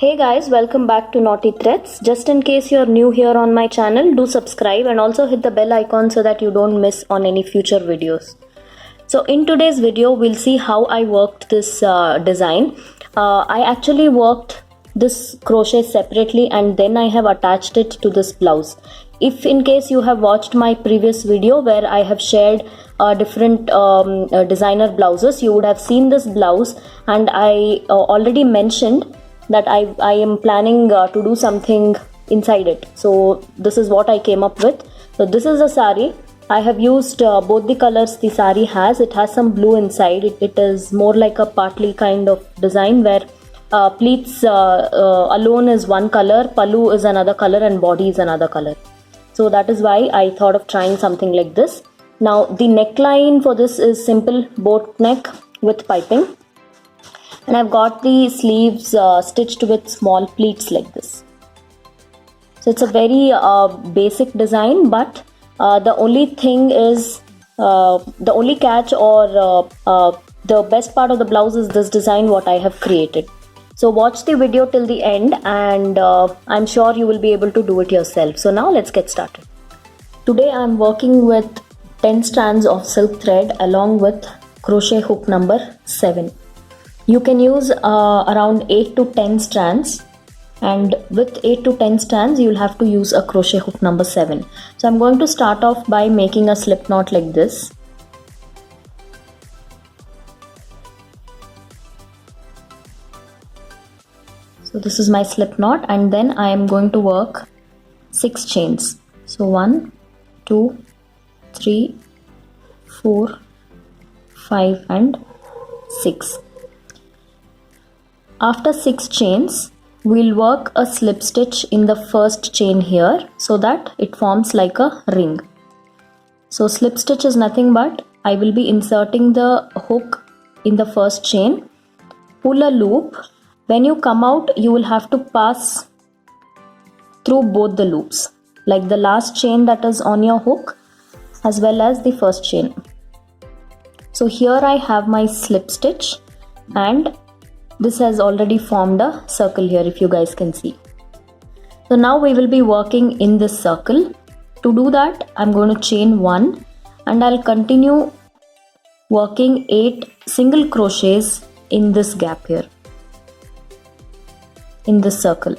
Hey guys, welcome back to Naughty Threads. Just in case you're new here on my channel, do subscribe and also hit the bell icon so that you don't miss on any future videos. So in today's video, we'll see how I worked this design. I actually worked this crochet separately and then I have attached it to this blouse. If in case you have watched my previous video where I have shared different designer blouses, you would have seen this blouse, and I already mentioned that I am planning to do something inside it. So this is what I came up with. So this is a sari. I have used both the colors the sari has. It has some blue inside. It is more like a partly kind of design where pleats alone is one color, pallu is another color, and body is another color. So that is why I thought of trying something like this. Now the neckline for this is simple boat neck with piping. And I've got the sleeves stitched with small pleats like this. So it's a very basic design, but the only thing is, the only catch or the best part of the blouse is this design what I have created. So watch the video till the end and I'm sure you will be able to do it yourself. So now let's get started. Today I'm working with 10 strands of silk thread along with crochet hook number 7. You can use around 8 to 10 strands, and with 8 to 10 strands you will have to use a crochet hook number 7. So I'm going to start off by making a slip knot like this. So this is my slip knot, and then I am going to work 6 chains. So 1, 2, 3, 4, 5 and 6. After 6 chains, we'll work a slip stitch in the first chain here so that it forms like a ring. So slip stitch is nothing but I will be inserting the hook in the first chain, pull a loop. When you come out, you will have to pass through both the loops, like the last chain that is on your hook as well as the first chain. So here I have my slip stitch, and this has already formed a circle here, if you guys can see. So now we will be working in this circle. To do that, I'm going to chain 1 and I'll continue working 8 single crochets in this gap here, in this circle.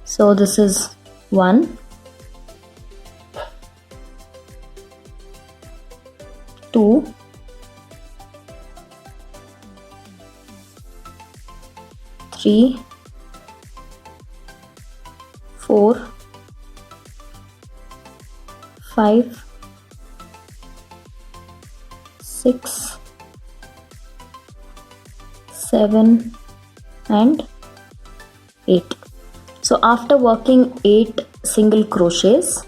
So this is 1, 2, 3, 4, 5, 6, 7 and 8. So after working 8 single crochets,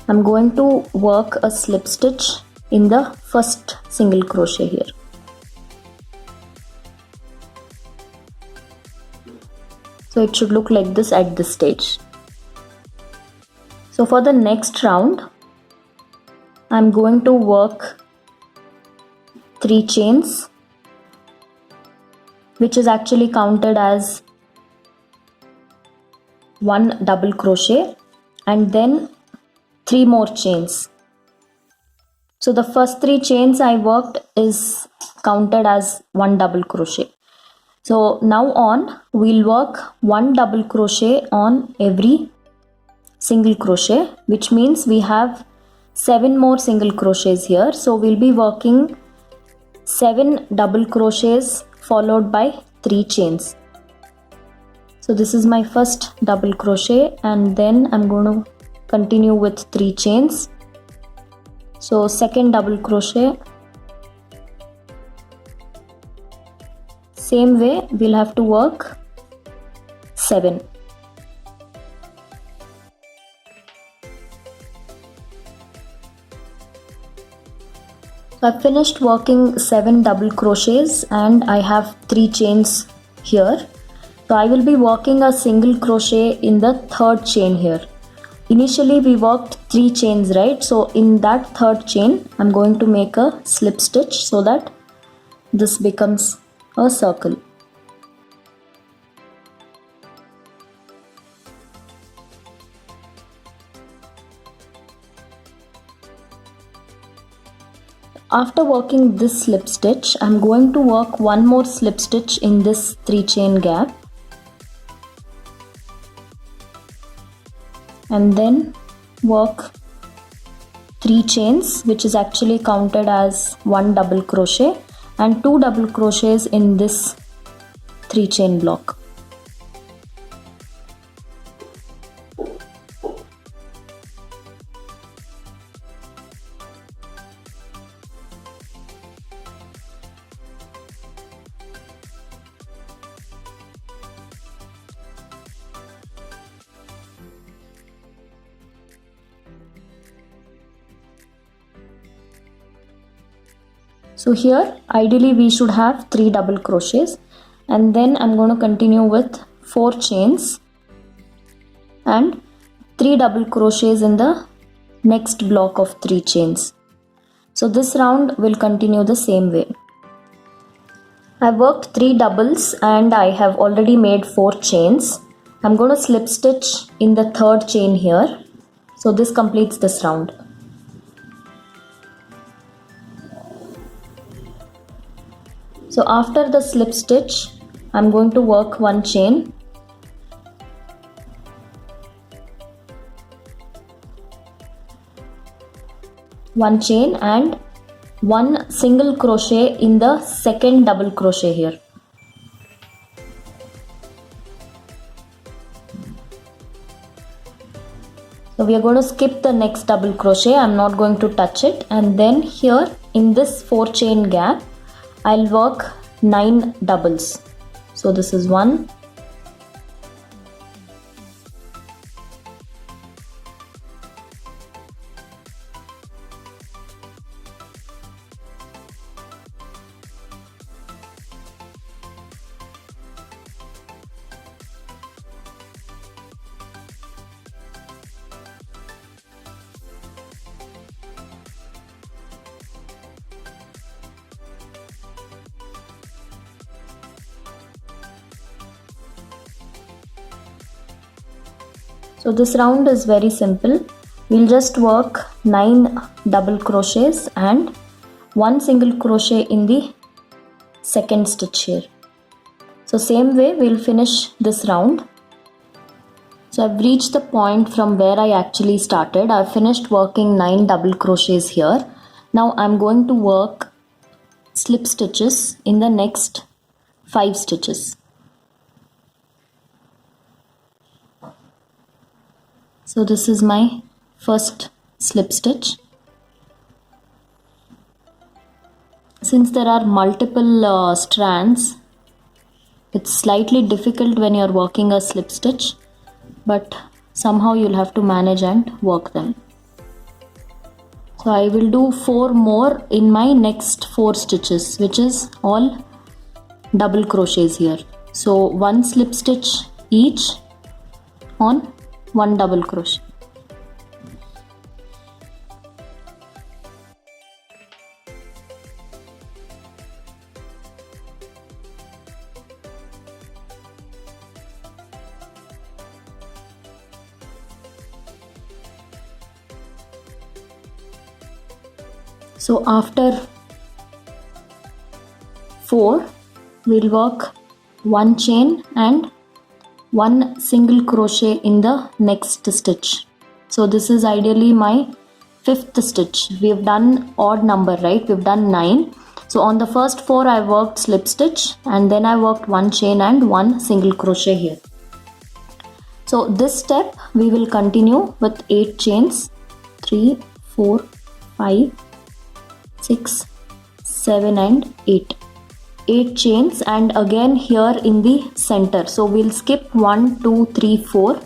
I'm going to work a slip stitch in the first single crochet here. So it should look like this at this stage. So for the next round, I'm going to work 3 chains, which is actually counted as 1 double crochet, and then 3 more chains. So the first 3 chains I worked is counted as 1 double crochet. So now on, we'll work 1 double crochet on every single crochet, which means we have 7 more single crochets here. So we'll be working 7 double crochets followed by 3 chains. So this is my first double crochet, and then I'm going to continue with 3 chains. So second double crochet. Same way we'll have to work 7. So I've finished working 7 double crochets and I have 3 chains here. So I will be working a single crochet in the third chain here. Initially we worked 3 chains, right? So in that third chain I'm going to make a slip stitch so that this becomes a circle. after working this slip stitch, I'm going to work one more slip stitch in this 3 chain gap, and then work 3 chains, which is actually counted as 1 double crochet, and 2 double crochets in this 3 chain block. So here ideally we should have 3 double crochets, and then I'm going to continue with 4 chains and 3 double crochets in the next block of 3 chains. So this round will continue the same way. I worked 3 doubles and I have already made 4 chains. I'm going to slip stitch in the 3rd chain here. So this completes this round. So after the slip stitch, I'm going to work 1 chain, and 1 single crochet in the 2nd double crochet here. So we are going to skip the next double crochet. I'm not going to touch it, and then here in this 4 chain gap I'll work 9 doubles. So this is 1, so this round is very simple. We'll just work 9 double crochets and 1 single crochet in the 2nd stitch here. So same way we'll finish this round. So I've reached the point from where I actually started. I've finished working 9 double crochets here. Now I'm going to work slip stitches in the next 5 stitches. So this is my first slip stitch. Since there are multiple strands, it's slightly difficult when you're working a slip stitch, but somehow you'll have to manage and work them. So I will do 4 more in my next 4 stitches, which is all double crochets here. So 1 slip stitch each on 1 double crochet. So after 4, we'll work 1 chain and 1 single crochet in the next stitch. So this is ideally my 5th stitch. We have done odd number, right? We've done 9. So on the first 4 I worked slip stitch, and then I worked 1 chain and 1 single crochet here. So this step we will continue with 8 chains. 3, 4, 5, 6, 7 and 8. 8 chains, and again here in the center. So we'll skip 1, 2, 3, 4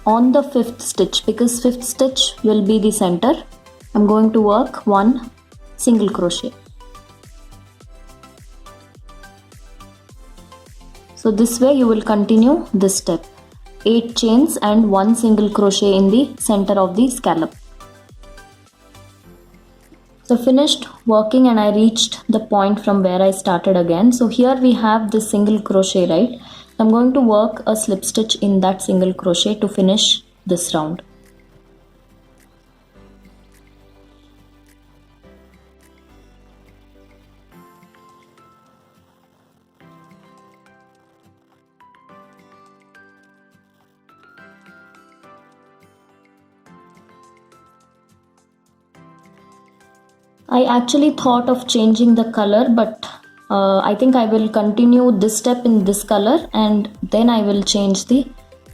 on the 5th stitch, because 5th stitch will be the center. I'm going to work 1 single crochet. So this way you will continue this step. 8 chains and 1 single crochet in the center of the scallop. So finished working and I reached the point from where I started again. So here we have this single crochet, right? I'm going to work a slip stitch in that single crochet to finish this round. I actually thought of changing the color, but I think I will continue this step in this color and then I will change the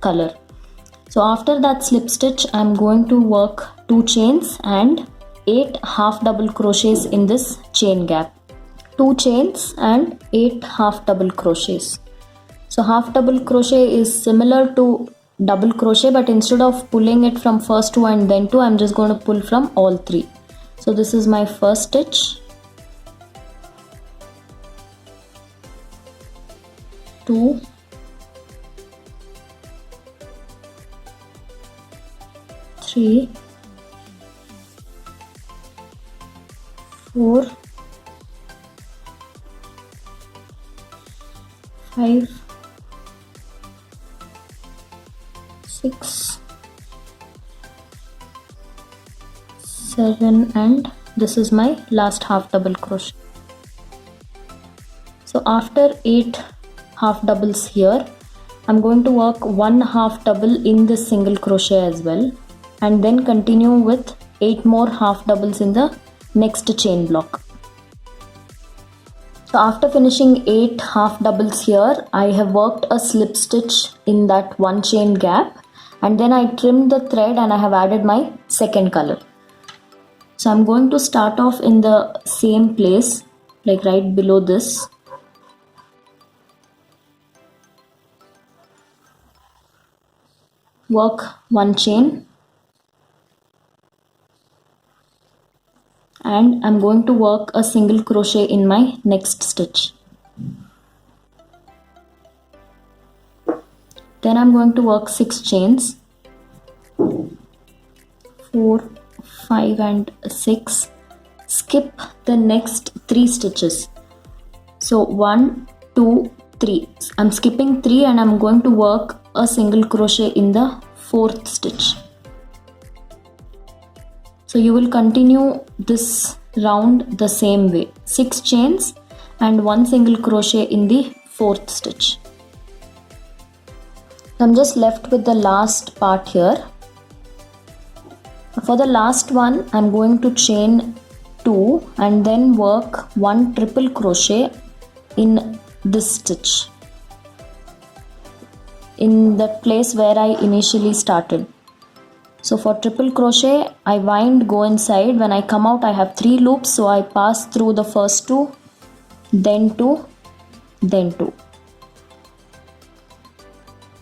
color. So after that slip stitch, I'm going to work 2 chains and 8 half double crochets in this chain gap. 2 chains and 8 half double crochets. So half double crochet is similar to double crochet, but instead of pulling it from first 2 and then 2, I'm just going to pull from all 3. So this is my first stitch, 2, 3, 4, 5, 6, 7, and this is my last half double crochet. So after 8 half doubles here, I'm going to work 1 half double in this single crochet as well, and then continue with 8 more half doubles in the next chain block. So after finishing 8 half doubles here, I have worked a slip stitch in that one chain gap, and then I trimmed the thread and I have added my second color. So I'm going to start off in the same place, like right below this. Work 1 chain, and I'm going to work a single crochet in my next stitch. Then I'm going to work 6 chains, 4, 5 and 6. Skip the next 3 stitches. So 1, 2, 3. I'm skipping 3 and I'm going to work a single crochet in the 4th stitch. So you will continue this round the same way. 6 chains and 1 single crochet in the 4th stitch. I'm just left with the last part here. For the last one, I'm going to chain 2 and then work 1 triple crochet in this stitch, in the place where I initially started. So for triple crochet, I wind, go inside. When I come out, I have 3 loops, so I pass through the first 2, then 2, then 2.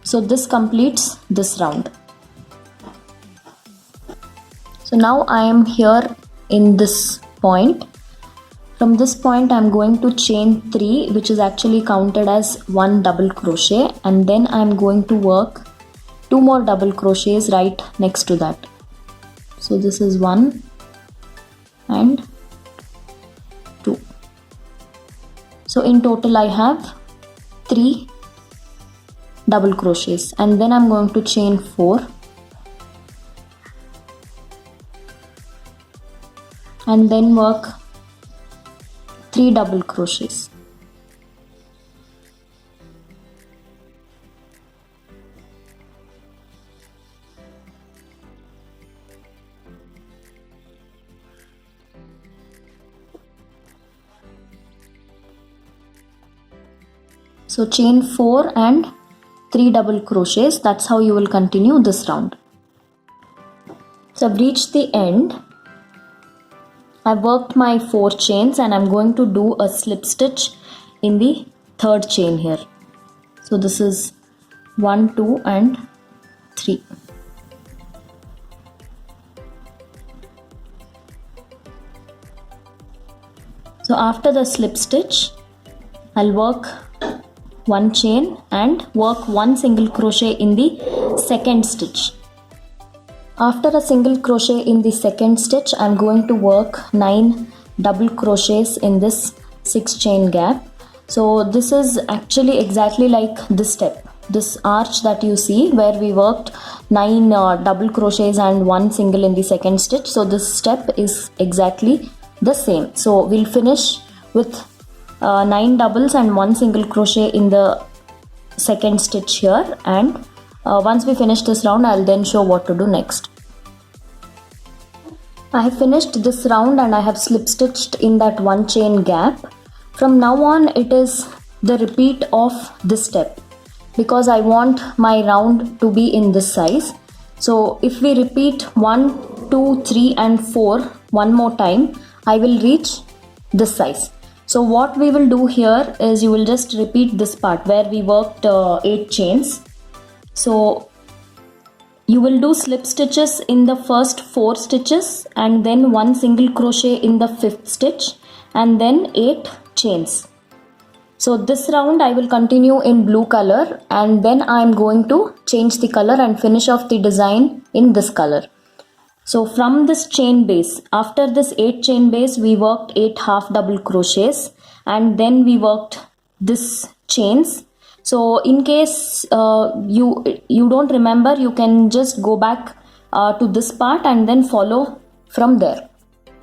So this completes this round. So now I am here in this point. From this point I am going to chain 3, which is actually counted as 1 double crochet, and then I am going to work 2 more double crochets right next to that. So this is 1 and 2. So in total I have 3 double crochets, and then I'm going to chain 4 and then work 3 double crochets. So chain 4 and 3 double crochets. That's how you will continue this round. So I've reached the end. I've worked my 4 chains and I'm going to do a slip stitch in the 3rd chain here. So this is 1, 2 and 3. So after the slip stitch, I'll work 1 chain and work 1 single crochet in the 2nd stitch. After a single crochet in the 2nd stitch, I am going to work 9 double crochets in this 6 chain gap. So this is actually exactly like this step, this arch that you see where we worked 9 double crochets and 1 single in the 2nd stitch. So this step is exactly the same. So we'll finish with 9 doubles and 1 single crochet in the 2nd stitch here, and once we finish this round, I'll then show what to do next. I have finished this round and I have slip stitched in that one chain gap. From now on it is the repeat of this step because I want my round to be in this size. So if we repeat 1, 2, 3 and 4 one more time, I will reach this size. So what we will do here is you will just repeat this part where we worked 8 chains. So you will do slip stitches in the first 4 stitches and then 1 single crochet in the 5th stitch and then 8 chains. So this round I will continue in blue color and then I am going to change the color and finish off the design in this color. So from this chain base, after this 8 chain base, we worked 8 half double crochets and then we worked this chains. So in case you don't remember, you can just go back to this part and then follow from there.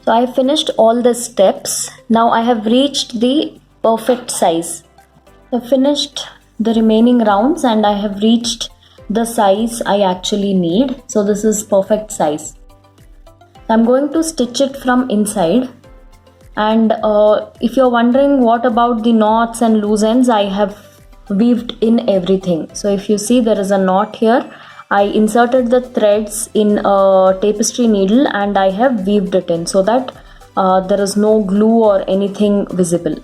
So I have finished all the steps. Now I have reached the perfect size. I finished the remaining rounds and I have reached the size I actually need. So this is perfect size. I'm going to stitch it from inside, and if you're wondering what about the knots and loose ends, I have weaved in everything. So if you see there is a knot here, I inserted the threads in a tapestry needle and I have weaved it in so that there is no glue or anything visible.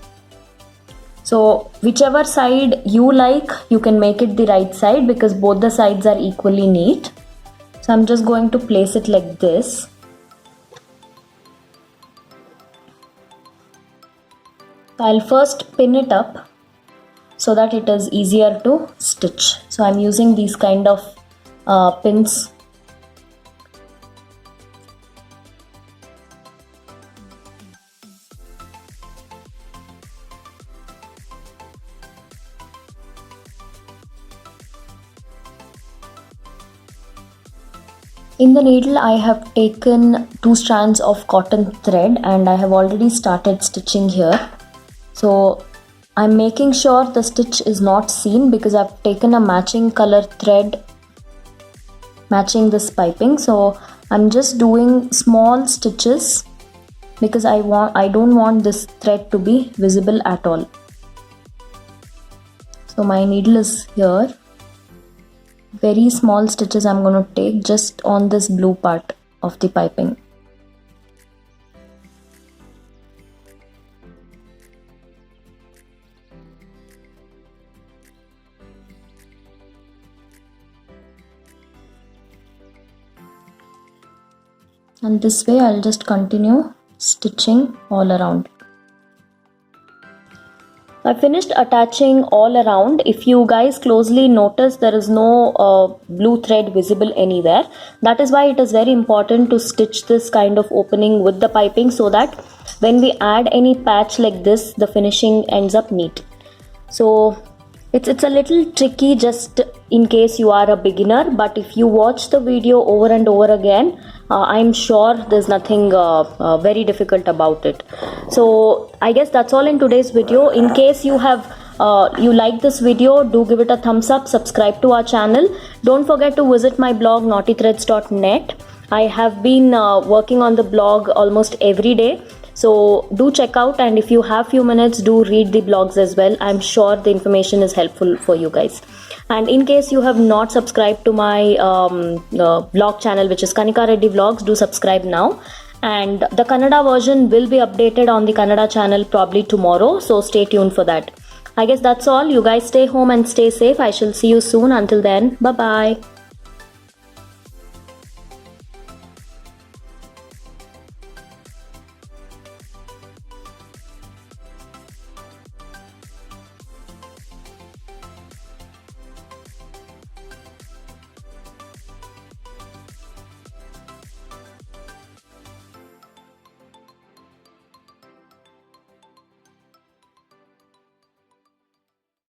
So whichever side you like, you can make it the right side because both the sides are equally neat. So I'm just going to place it like this. I'll first pin it up so that it is easier to stitch. So I'm using these kind of pins. In the needle I have taken 2 strands of cotton thread and I have already started stitching here. So I'm making sure the stitch is not seen because I've taken a matching color thread matching this piping. So I'm just doing small stitches because I don't want this thread to be visible at all. So my needle is here. Very small stitches I'm going to take just on this blue part of the piping. And this way I'll just continue stitching all around. I finished attaching all around. If you guys closely notice, there is no blue thread visible anywhere. That is why it is very important to stitch this kind of opening with the piping so that when we add any patch like this, the finishing ends up neat. So it's a little tricky just in case you are a beginner, but if you watch the video over and over again, I'm sure there's nothing very difficult about it. So I guess that's all in today's video. In case you have you like this video, do give it a thumbs up, subscribe to our channel. Don't forget to visit my blog naughtythreads.net. I have been working on the blog almost every day. So do check out, and if you have few minutes, do read the blogs as well. I'm sure the information is helpful for you guys. And in case you have not subscribed to my blog channel, which is Kanika Reddy Vlogs, do subscribe now. And the Kannada version will be updated on the Kannada channel probably tomorrow, so stay tuned for that. I guess that's all. You guys stay home and stay safe. I shall see you soon. Until then, bye bye.